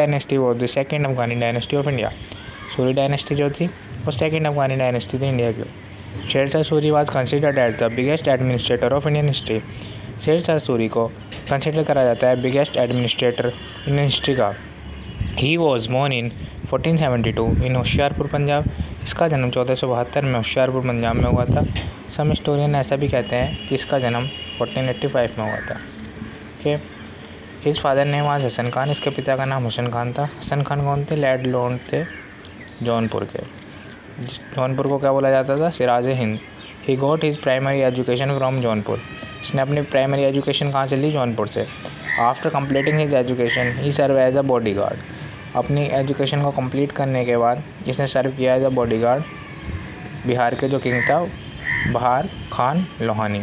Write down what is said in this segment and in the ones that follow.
Dynasty was the second Afghani dynasty of India. Suri dynasty जो थी वो सेकेंड अफगानी डायनेस्टी थी इंडिया की। Sher Shah Suri was considered as the biggest administrator of Indian history. Sher Shah Suri को consider करा जाता है बिगेस्ट एडमिनिस्ट्रेटर इंडियन हिस्ट्री का। ही वॉज बोर्न इन 1472 इन होशियारपुर पंजाब। इसका जन्म 1472 में होशियारपुर पंजाब में हुआ था। सम हिस्टोरियन ऐसा भी कहते हैं कि इसका जन्म 1485 में हुआ था। Okay, his father name was Hasan Khan. इसके पिता का नाम हुसैन खान था। हसन खान कौन थे? लैंड लॉर्ड थे जौनपुर के। जौनपुर को क्या बोला जाता था? Siraj Hind. He got his primary education from Jaunpur. इसने अपनी प्राइमरी एजुकेशन कहाँ से ली? जौनपुर से। After completing his education he served as a body guard. अपनी एजुकेशन को कंप्लीट करने के बाद इसने सर्व किया as a body guard Bihar के जो किंग था बहार खान लोहानी।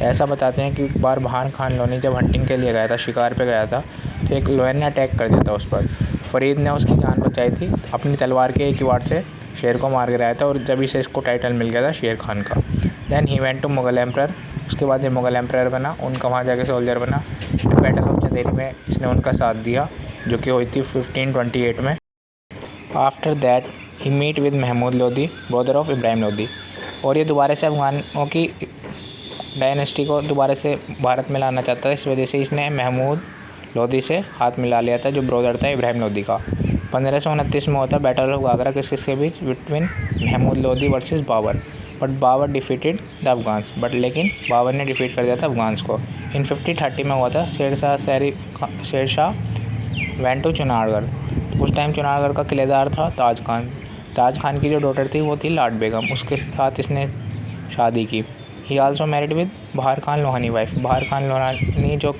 ऐसा बताते हैं कि एक बार बहार खान लोहानी जब हंटिंग के लिए गया था, शिकार पे गया था, तो एक लोयन ने अटैक कर दिया था उस पर। फरीद ने उसकी जान बचाई थी, अपनी तलवार के एक ही वार से शेर को मार गिराया था और जब से इसको टाइटल मिल गया था शेर खान का। Then he went to Mughal emperor. उसके बाद ये मुगल एम्प्रर बना, उनका वहाँ जाके सोल्जर बना। बैटल ऑफ चंदेरी में इसने उनका साथ दिया जो कि हुई थी 1528 में। After that he meet with Mahmud Lodhi, brother of Ibrahim Lodhi. और ये दोबारा से अफगानों की डायनेस्टी को दोबारा से भारत में लाना चाहता है, इस वजह से इसने महमूद लोधी से हाथ मिला लिया था जो ब्रदर था इब्राहिम लोधी का। 1529 में होता बैटल ऑफ घाघरा किसके बीच? Between Mahmud Lodi versus Babur. But Babur defeated the Afghans. लेकिन बाबर ने डिफीट कर दिया था अफगान्स को। इन 1530 में हुआ था शेरशाह वेंट टू चुनारगढ़। उस टाइम चुनारगढ़ का किलेदार था ताज खान। ताज खान की जो डॉटर थी वो थी लाड बेगम, उसके साथ इसने शादी की। ही आल्सो मैरिड विद बहार खान लोहानी वाइफ। बहार खान लोहानी जो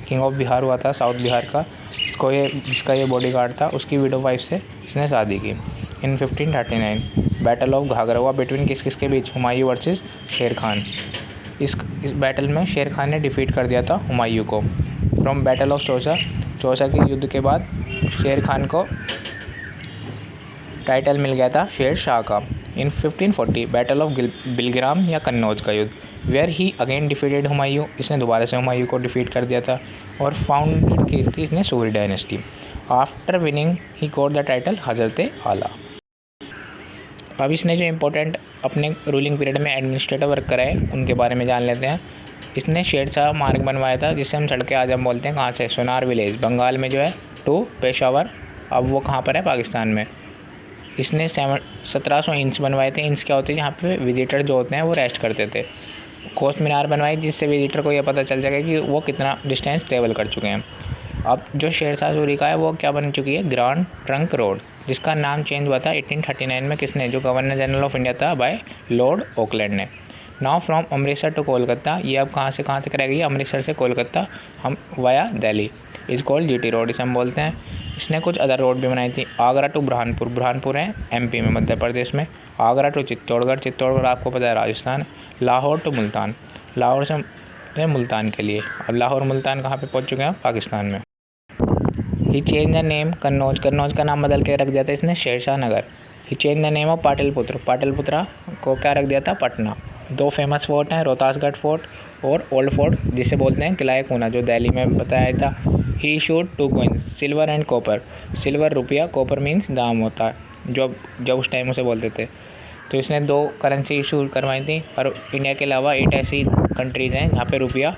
किंग ऑफ बिहार हुआ था, साउथ बिहार का, जिसका ये बॉडी गार्ड था, उसकी विडो वाइफ से इसने शादी की। इन 1539 बैटल ऑफ घाघरा हुआ बिटवीन किस के बीच? हुमायूं वर्सेस शेर खान। इस बैटल में शेर खान ने डिफीट कर दिया था हुमायूं को। फ्रॉम बैटल ऑफ चौसा के युद्ध के बाद शेर खान को टाइटल मिल गया था शेर शाह का। इन 1540 बैटल ऑफ बिलग्राम या कन्नौज का युद्ध, where he again defeated Humayun. इसने दोबारा से हुमायूं को डिफीट कर दिया था और फाउंडेड की थी इसने Suri dynasty. After winning he got the title हजरत आला। अब इसने जो इम्पोर्टेंट अपने रूलिंग पीरियड में एडमिनिस्ट्रेटिव वर्क कराए उनके बारे में जान लेते हैं। इसने शेरशाह मार्ग बनवाया था जिसे हम सड़क आजम बोलते हैं। कहाँ से? सोनार विलेज बंगाल में जो है टू पेशावर। अब वो कहाँ पर है? पाकिस्तान में। इसने 1700 इंच बनवाए थे। इंच क्या होते हैं? जहाँ पे विजिटर जो होते हैं वो रेस्ट करते थे। कोस मीनार बनवाई जिससे विजिटर को ये पता चल सके कि वो कितना डिस्टेंस ट्रेवल कर चुके हैं। अब जो शेरशाह सूरी का है वो क्या बन चुकी है? ग्रैंड ट्रंक रोड, जिसका नाम चेंज हुआ था 1839 में। किसने? जो गवर्नर जनरल ऑफ इंडिया था बाय लॉर्ड ऑकलैंड ने। Now from Amritsar to Kolkata. ये अब कहाँ से कराएगी? अमृतसर से कोलकाता हम वाया दिल्ली। इस कॉल्ड जीटी रोड इसे हम बोलते हैं। इसने कुछ अदर रोड भी बनाई थी। आगरा टू बुरहानपुर, बुरहानपुर है एमपी में, मध्य प्रदेश में। आगरा टू चित्तौड़गढ़, चित्तौड़गढ़ आपको पता है राजस्थान। लाहौर टू मुल्तान, लाहौर से मुल्तान के लिए। अब लाहौर मुल्तान कहाँ पे पहुँच चुके हैं? पाकिस्तान में। He change the name Kannauj, Kannauj का नाम बदल के रख दिया था इसने Shershah Nagar. He change the name of Pataliputra, Pataliputra को क्या रख दिया था? पटना। दो फेमस फोर्ट हैं, रोहतासगढ़ फोर्ट और ओल्ड फोर्ट जिसे बोलते हैं किला खूना, जो दिल्ली में बताया था। He issued 2 coins, silver and copper. Silver rupiya, copper means dam होता है जो उस टाइम उसे बोलते थे। तो इसने 2 करेंसी इशू करवाई थी। और इंडिया के अलावा 8 ऐसी कंट्रीज़ हैं जहाँ पे रुपया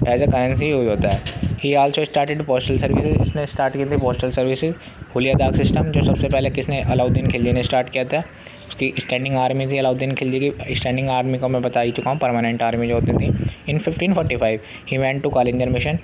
एज अ करेंसी यूज होता है। ही आल्सो स्टार्टेड पोस्टल सर्विसेज। इसने स्टार्ट की थी पोस्टल सर्विसेज। हुलिया दाग सिस्टम जो सबसे पहले किसने? अलाउद्दीन खिलजी ने स्टार्ट किया था। उसकी स्टैंडिंग आर्मी थी अलाउद्दीन खिलजी की। स्टैंडिंग आर्मी को मैं बता ही चुका हूँ, परमानेंट आर्मी जो होती थी। In 1545 he went to Kalinjar mission.